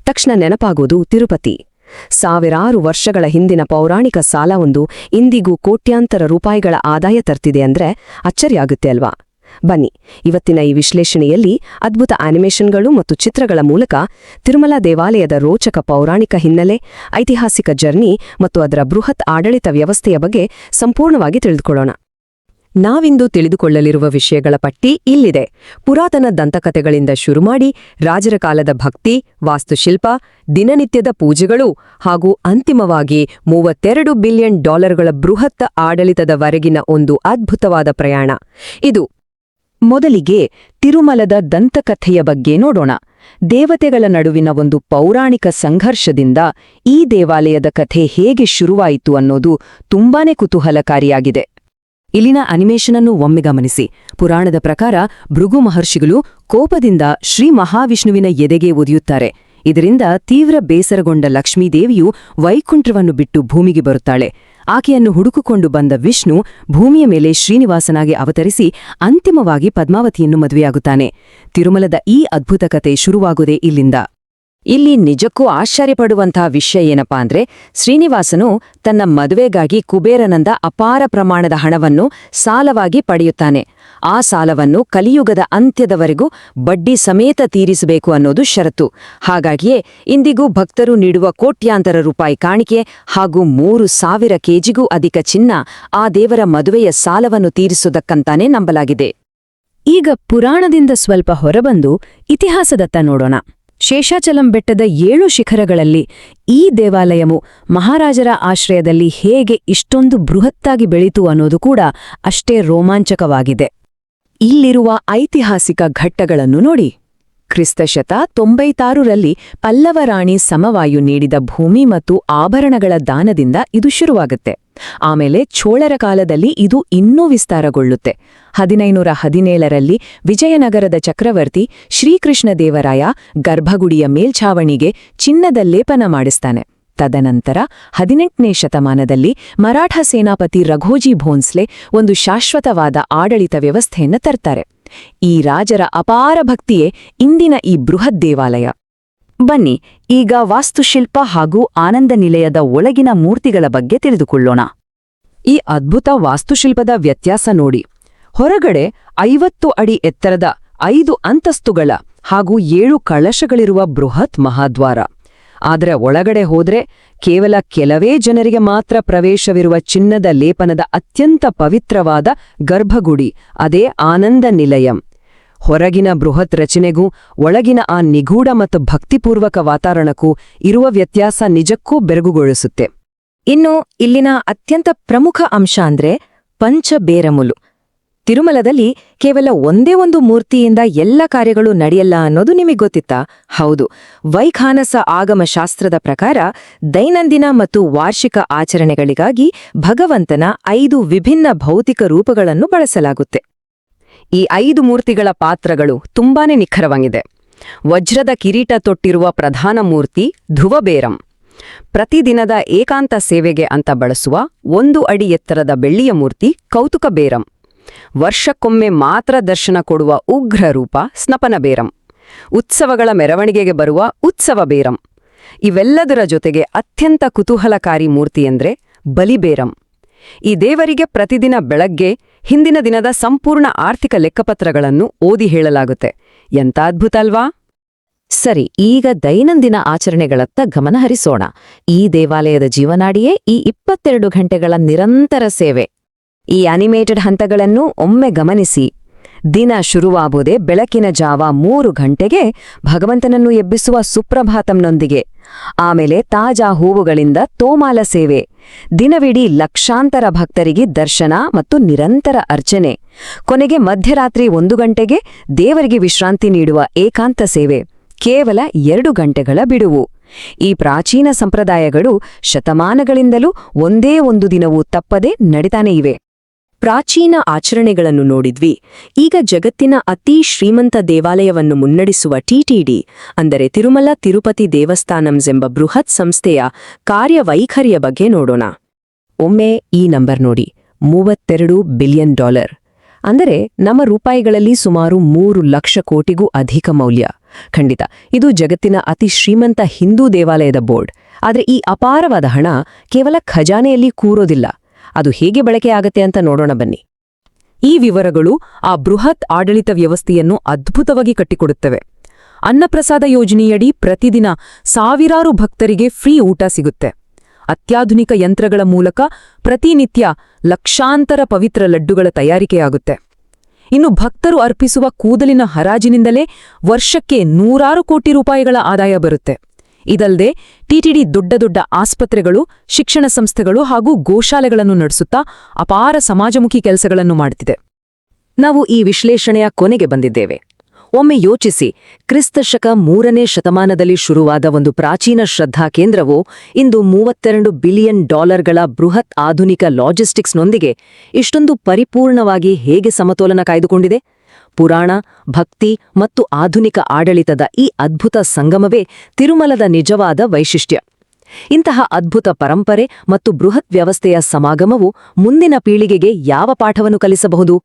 ತಕ್ಷಣ ನೆನಪಾಗೋದು ತಿರುಪತಿ. ಸಾವಿರಾರು ವರ್ಷಗಳ ಹಿಂದಿನ ಪೌರಾಣಿಕ ಸಾಲವೊಂದು ಇಂದಿಗೂ ಕೋಟ್ಯಾಂತರ ರೂಪಾಯಿಗಳ ಆದಾಯ ತರ್ತಿದೆ ಅಂದ್ರೆ ಅಚ್ಚರಿಯಾಗುತ್ತೆ ಅಲ್ವಾ? ಬನ್ನಿ, ಇವತ್ತಿನ ಈ ವಿಶ್ಲೇಷಣೆಯಲ್ಲಿ ಅದ್ಭುತ ಆನಿಮೇಷನ್ಗಳು ಮತ್ತು ಚಿತ್ರಗಳ ಮೂಲಕ ತಿರುಮಲ ದೇವಾಲಯದ ರೋಚಕ ಪೌರಾಣಿಕ ಹಿನ್ನೆಲೆ, ಐತಿಹಾಸಿಕ ಜರ್ನಿ ಮತ್ತು ಅದರ ಬೃಹತ್ ಆಡಳಿತ ವ್ಯವಸ್ಥೆಯ ಬಗ್ಗೆ ಸಂಪೂರ್ಣವಾಗಿ ತಿಳಿದುಕೊಳ್ಳೋಣ. ನಾವಿಂದು ತಿಳಿದುಕೊಳ್ಳಲಿರುವ ವಿಷಯಗಳ ಪಟ್ಟಿ ಇಲ್ಲಿದೆ. ಪುರಾತನ ದಂತಕಥೆಗಳಿಂದ ಶುರುಮಾಡಿ ರಾಜರ ಕಾಲದ ಭಕ್ತಿ, ವಾಸ್ತುಶಿಲ್ಪ, ದಿನನಿತ್ಯದ ಪೂಜೆಗಳು ಹಾಗೂ ಅಂತಿಮವಾಗಿ $32 ಬಿಲಿಯನ್ ಬೃಹತ್ ಆಡಳಿತದವರೆಗಿನ ಒಂದು ಅದ್ಭುತವಾದ ಪ್ರಯಾಣ ಇದು. ಮೊದಲಿಗೆ ತಿರುಮಲದ ದಂತಕಥೆಯ ಬಗ್ಗೆ ನೋಡೋಣ. ದೇವತೆಗಳ ನಡುವಿನ ಒಂದು ಪೌರಾಣಿಕ ಸಂಘರ್ಷದಿಂದ ಈ ದೇವಾಲಯದ ಕಥೆ ಹೇಗೆ ಶುರುವಾಯಿತು ಅನ್ನೋದು ತುಂಬಾನೇ ಕುತೂಹಲಕಾರಿಯಾಗಿದೆ. ಇಲ್ಲಿನ ಅನಿಮೇಷನ್ ಅನ್ನು ಒಮ್ಮೆ ಗಮನಿಸಿ. ಪುರಾಣದ ಪ್ರಕಾರ ಭೃಗು ಮಹರ್ಷಿಗಳು ಕೋಪದಿಂದ ಶ್ರೀ ಮಹಾವಿಷ್ಣುವಿನ ಎದೆಗೆ ಒದೆಯುತ್ತಾರೆ. ಇದರಿಂದ ತೀವ್ರ ಬೇಸರಗೊಂಡ ಲಕ್ಷ್ಮೀದೇವಿಯು ವೈಕುಂಠವನ್ನು ಬಿಟ್ಟು ಭೂಮಿಗೆ ಬರುತ್ತಾಳೆ. ಆಕೆಯನ್ನು ಹುಡುಕಿಕೊಂಡು ಬಂದ ವಿಷ್ಣು ಭೂಮಿಯ ಮೇಲೆ ಶ್ರೀನಿವಾಸನಾಗಿ ಅವತರಿಸಿ ಅಂತಿಮವಾಗಿ ಪದ್ಮಾವತಿಯನ್ನು ಮದುವೆಯಾಗುತ್ತಾನೆ. ತಿರುಮಲದ ಈ ಅದ್ಭುತ ಕತೆ ಶುರುವಾಗುವುದೇ ಇಲ್ಲಿಂದ. ಇಲ್ಲಿ ನಿಜಕ್ಕೂ ಆಶ್ಚರ್ಯಪಡುವಂತಹ ವಿಷಯ ಏನಪ್ಪಾ ಅಂದ್ರೆ, ಶ್ರೀನಿವಾಸನು ತನ್ನ ಮದುವೆಗಾಗಿ ಕುಬೇರನಿಂದ ಅಪಾರ ಪ್ರಮಾಣದ ಹಣವನ್ನು ಸಾಲವಾಗಿ ಪಡೆಯುತ್ತಾನೆ. ಆ ಸಾಲವನ್ನು ಕಲಿಯುಗದ ಅಂತ್ಯದವರೆಗೂ ಬಡ್ಡಿ ಸಮೇತ ತೀರಿಸಬೇಕು ಅನ್ನೋದು ಷರತ್ತು. ಹಾಗಾಗಿಯೇ ಇಂದಿಗೂ ಭಕ್ತರು ನೀಡುವ ಕೋಟ್ಯಾಂತರ ರೂಪಾಯಿ ಕಾಣಿಕೆ ಹಾಗೂ 3,000 ಕೆಜಿಗೂ ಅಧಿಕ ಚಿನ್ನ ಆ ದೇವರ ಮದುವೆಯ ಸಾಲವನ್ನು ತೀರಿಸುವುದಕ್ಕಂತಾನೇ ನಂಬಲಾಗಿದೆ. ಈಗ ಪುರಾಣದಿಂದ ಸ್ವಲ್ಪ ಹೊರಬಂದು ಇತಿಹಾಸದತ್ತ ನೋಡೋಣ. ಶೇಷಾಚಲಂ ಬೆಟ್ಟದ 7 ಶಿಖರಗಳಲ್ಲಿ ಈ ದೇವಾಲಯವು ಮಹಾರಾಜರ ಆಶ್ರಯದಲ್ಲಿ ಹೇಗೆ ಇಷ್ಟೊಂದು ಬೃಹತ್ತಾಗಿ ಬೆಳೀತು ಅನ್ನೋದು ಕೂಡ ಅಷ್ಟೇ ರೋಮಾಂಚಕವಾಗಿದೆ. ಇಲ್ಲಿರುವ ಐತಿಹಾಸಿಕ ಘಟ್ಟಗಳನ್ನು ನೋಡಿ. ಕ್ರಿಸ್ತಶಕ 96ರಲ್ಲಿ ಪಲ್ಲವ ರಾಣಿ ಸಮವಾಯು ನೀಡಿದ ಭೂಮಿ ಮತ್ತು ಆಭರಣಗಳ ದಾನದಿಂದ ಇದು ಶುರುವಾಗುತ್ತೆ. ಆಮೇಲೆ ಚೋಳರ ಕಾಲದಲ್ಲಿ ಇದು ಇನ್ನೂ ವಿಸ್ತಾರಗೊಳ್ಳುತ್ತೆ. 1517ರಲ್ಲಿ ವಿಜಯನಗರದ ಚಕ್ರವರ್ತಿ ಶ್ರೀಕೃಷ್ಣದೇವರಾಯ ಗರ್ಭಗುಡಿಯ ಮೇಲ್ಛಾವಣಿಗೆ ಚಿನ್ನದ ಲೇಪನ ಮಾಡಿಸ್ತಾನೆ. ತದನಂತರ 18ನೇ ಶತಮಾನದಲ್ಲಿ ಮರಾಠ ಸೇನಾಪತಿ ರಘೋಜಿ ಭೋನ್ಸ್ಲೆ ಒಂದು ಶಾಶ್ವತವಾದ ಆಡಳಿತ ವ್ಯವಸ್ಥೆಯನ್ನು ತರ್ತಾರೆ. ಈ ರಾಜರ ಅಪಾರ ಭಕ್ತಿಯೇ ಇಂದಿನ ಈ ಬೃಹತ್ ದೇವಾಲಯ. ಬನ್ನಿ, ಈಗ ವಾಸ್ತುಶಿಲ್ಪ ಹಾಗೂ ಆನಂದ ನಿಲಯದ ಒಳಗಿನ ಮೂರ್ತಿಗಳ ಬಗ್ಗೆ ತಿಳಿದುಕೊಳ್ಳೋಣ. ಈ ಅದ್ಭುತ ವಾಸ್ತುಶಿಲ್ಪದ ವ್ಯತ್ಯಾಸ ನೋಡಿ. ಹೊರಗಡೆ 50 ಅಡಿ ಎತ್ತರದ 5 ಅಂತಸ್ತುಗಳ ಹಾಗೂ 7 ಕಳಶಗಳಿರುವ ಬೃಹತ್ ಮಹಾದ್ವಾರ. ಆದರೆ ಒಳಗಡೆ ಹೋದ್ರೆ ಕೇವಲ ಕೆಲವೇ ಜನರಿಗೆ ಮಾತ್ರ ಪ್ರವೇಶವಿರುವ ಚಿನ್ನದ ಲೇಪನದ ಅತ್ಯಂತ ಪವಿತ್ರವಾದ ಗರ್ಭಗುಡಿ, ಅದೇ ಆನಂದ ನಿಲಯಂ. ಹೊರಗಿನ ಬೃಹತ್ ರಚನೆಗೂ ಒಳಗಿನ ಆ ನಿಗೂಢ ಮತ್ತು ಭಕ್ತಿಪೂರ್ವಕ ವಾತಾವರಣಕ್ಕೂ ಇರುವ ವ್ಯತ್ಯಾಸ ನಿಜಕ್ಕೂ ಬೆರಗುಗೊಳಿಸುತ್ತೆ. ಇನ್ನು ಇಲ್ಲಿನ ಅತ್ಯಂತ ಪ್ರಮುಖ ಅಂಶ ಅಂದ್ರೆ ಪಂಚಬೇರಮುಲು. ತಿರುಮಲದಲ್ಲಿ ಕೇವಲ ಒಂದೇ ಒಂದು ಮೂರ್ತಿಯಿಂದ ಎಲ್ಲ ಕಾರ್ಯಗಳು ನಡೆಯಲ್ಲ ಅನ್ನೋದು ನಿಮಗೊತ್ತಿತ್ತಾ? ಹೌದು. ವೈಖಾನಸ ಆಗಮಶಾಸ್ತ್ರದ ಪ್ರಕಾರ ದೈನಂದಿನ ಮತ್ತು ವಾರ್ಷಿಕ ಆಚರಣೆಗಳಿಗಾಗಿ ಭಗವಂತನ 5 ವಿಭಿನ್ನ ಭೌತಿಕ ರೂಪಗಳನ್ನು ಬಳಸಲಾಗುತ್ತೆ. ಈ 5 ಮೂರ್ತಿಗಳ ಪಾತ್ರಗಳು ತುಂಬಾನೇ ನಿಖರವಾಗಿದೆ. ವಜ್ರದ ಕಿರೀಟ ತೊಟ್ಟಿರುವ ಪ್ರಧಾನ ಮೂರ್ತಿ ಧ್ರುವಬೇರಂ. ಪ್ರತಿದಿನದ ಏಕಾಂತ ಸೇವೆಗೆ ಅಂತ ಬಳಸುವ 1 ಅಡಿ ಎತ್ತರದ ಬೆಳ್ಳಿಯ ಮೂರ್ತಿ ಕೌತುಕ ಬೇರಂ. ವರ್ಷಕ್ಕೊಮ್ಮೆ ಮಾತ್ರ ದರ್ಶನ ಕೊಡುವ ಉಗ್ರ ರೂಪ ಸ್ನಪನ ಬೇರಂ. ಉತ್ಸವಗಳ ಮೆರವಣಿಗೆಗೆ ಬರುವ ಉತ್ಸವ ಬೇರಂ. ಇವೆಲ್ಲದರ ಜೊತೆಗೆ ಅತ್ಯಂತ ಕುತೂಹಲಕಾರಿ ಮೂರ್ತಿಯೆಂದ್ರೆ ಬಲಿಬೇರಂ. ಈ ದೇವರಿಗೆ ಪ್ರತಿದಿನ ಬೆಳಗ್ಗೆ ಹಿಂದಿನ ದಿನದ ಸಂಪೂರ್ಣ ಆರ್ಥಿಕ ಲೆಕ್ಕಪತ್ರಗಳನ್ನು ಓದಿ ಹೇಳಲಾಗುತ್ತೆ. ಎಂಥ ಅದ್ಭುತ ಅಲ್ವಾ? ಸರಿ, ಈಗ ದೈನಂದಿನ ಆಚರಣೆಗಳತ್ತ ಗಮನ ಹರಿಸೋಣ. ಈ ದೇವಾಲಯದ ಜೀವನಾಡಿಯೇ ಈ 22 ಗಂಟೆಗಳ ನಿರಂತರ ಸೇವೆ. ಈ ಅನಿಮೇಟೆಡ್ ಹಂತಗಳನ್ನು ಒಮ್ಮೆ ಗಮನಿಸಿ. ದಿನ ಶುರುವಾಗುವುದೇ ಬೆಳಕಿನ ಜಾವ 3 ಗಂಟೆಗೆ ಭಗವಂತನನ್ನು ಎಬ್ಬಿಸುವ ಸುಪ್ರಭಾತಂನೊಂದಿಗೆ. ಆಮೇಲೆ ತಾಜಾ ಹೂವುಗಳಿಂದ ತೋಮಾಲ ಸೇವೆ. ದಿನವಿಡೀ ಲಕ್ಷಾಂತರ ಭಕ್ತರಿಗೆ ದರ್ಶನ ಮತ್ತು ನಿರಂತರ ಅರ್ಚನೆ. ಕೊನೆಗೆ ಮಧ್ಯರಾತ್ರಿ 1 ಗಂಟೆಗೆ ದೇವರಿಗೆ ವಿಶ್ರಾಂತಿ ನೀಡುವ ಏಕಾಂತ ಸೇವೆ. ಕೇವಲ 2 ಗಂಟೆಗಳ ಬಿಡುವು. ಈ ಪ್ರಾಚೀನ ಸಂಪ್ರದಾಯಗಳು ಶತಮಾನಗಳಿಂದಲೂ ಒಂದೇ ಒಂದು ದಿನವೂ ತಪ್ಪದೆ ನಡೀತಾನೇ ಇವೆ. ಪ್ರಾಚೀನ ಆಚರಣೆಗಳನ್ನು ನೋಡಿದ್ವಿ. ಈಗ ಜಗತ್ತಿನ ಅತೀ ಶ್ರೀಮಂತ ದೇವಾಲಯವನ್ನು ಮುನ್ನಡೆಸುವ TTD ಅಂದರೆ ತಿರುಮಲ ತಿರುಪತಿ ದೇವಸ್ಥಾನಂಸ್ ಎಂಬ ಬೃಹತ್ ಸಂಸ್ಥೆಯ ಕಾರ್ಯವೈಖರಿಯ ಬಗ್ಗೆ ನೋಡೋಣ. ಒಮ್ಮೆ ಈ ನಂಬರ್ ನೋಡಿ, $32 ಬಿಲಿಯನ್. ಅಂದರೆ ನಮ್ಮ ರೂಪಾಯಿಗಳಲ್ಲಿ ಸುಮಾರು 3 ಲಕ್ಷ ಕೋಟಿಗೂ ಅಧಿಕ ಮೌಲ್ಯ. ಖಂಡಿತ, ಇದು ಜಗತ್ತಿನ ಅತಿ ಶ್ರೀಮಂತ ಹಿಂದೂ ದೇವಾಲಯದ ಬೋರ್ಡ್. ಆದರೆ ಈ ಅಪಾರವಾದ ಹಣ ಕೇವಲ ಖಜಾನೆಯಲ್ಲಿ ಕೂರೋದಿಲ್ಲ. ಅದು ಹೇಗೆ ಬಳಕೆ ಆಗತ್ತೆ ಅಂತ ನೋಡೋಣ ಬನ್ನಿ. ಈ ವಿವರಗಳು ಆ ಬೃಹತ್ ಆಡಳಿತ ವ್ಯವಸ್ಥೆಯನ್ನು ಅದ್ಭುತವಾಗಿ ಕಟ್ಟಿಕೊಡುತ್ತವೆ. ಅನ್ನಪ್ರಸಾದ ಯೋಜನೆಯಡಿ ಪ್ರತಿದಿನ ಸಾವಿರಾರು ಭಕ್ತರಿಗೆ ಫ್ರೀ ಊಟ ಸಿಗುತ್ತೆ. ಅತ್ಯಾಧುನಿಕ ಯಂತ್ರಗಳ ಮೂಲಕ ಪ್ರತಿನಿತ್ಯ ಲಕ್ಷಾಂತರ ಪವಿತ್ರ ಲಡ್ಡುಗಳ ತಯಾರಿಕೆಯಾಗುತ್ತೆ. ಇನ್ನು ಭಕ್ತರು ಅರ್ಪಿಸುವ ಕೂದಲಿನ ಹರಾಜಿನಿಂದಲೇ ವರ್ಷಕ್ಕೆ 100 ಕೋಟಿ ರೂಪಾಯಿಗಳ ಆದಾಯ ಬರುತ್ತೆ. ಇದಲ್ಲದೆ ಟಿಟಿಡಿ ದೊಡ್ಡ ದೊಡ್ಡ ಆಸ್ಪತ್ರೆಗಳು, ಶಿಕ್ಷಣ ಸಂಸ್ಥೆಗಳು ಹಾಗೂ ಗೋಶಾಲೆಗಳನ್ನು ನಡೆಸುತ್ತಾ ಅಪಾರ ಸಮಾಜಮುಖಿ ಕೆಲಸಗಳನ್ನು ಮಾಡುತ್ತಿದೆ. ನಾವು ಈ ವಿಶ್ಲೇಷಣೆಯ ಕೊನೆಗೆ ಬಂದಿದ್ದೇವೆ. ಒಮ್ಮೆ ಯೋಚಿಸಿ, ಕ್ರಿಸ್ತಶಕ 3ನೇ ಶತಮಾನದಲ್ಲಿ ಶುರುವಾದ ಒಂದು ಪ್ರಾಚೀನ ಶ್ರದ್ಧಾ ಕೇಂದ್ರವು ಇಂದು $32 ಬಿಲಿಯನ್ ಬೃಹತ್ ಆಧುನಿಕ ಲಾಜಿಸ್ಟಿಕ್ಸ್ನೊಂದಿಗೆ ಇಷ್ಟೊಂದು ಪರಿಪೂರ್ಣವಾಗಿ ಹೇಗೆ ಸಮತೋಲನ ಕಾಯ್ದುಕೊಂಡಿದೆ? ಪುರಾಣ, ಭಕ್ತಿ ಮತ್ತು ಆಧುನಿಕ ಆಡಳಿತದ ಈ ಅದ್ಭುತ ಸಂಗಮವೇ ತಿರುಮಲದ ನಿಜವಾದ ವೈಶಿಷ್ಟ್ಯ. ಇಂತಹ ಅದ್ಭುತ ಪರಂಪರೆ ಮತ್ತು ಬೃಹತ್ ವ್ಯವಸ್ಥೆಯ ಸಮಾಗಮವು ಮುಂದಿನ ಪೀಳಿಗೆಗೆ ಯಾವ ಪಾಠವನ್ನು ಕಲಿಸಬಹುದು?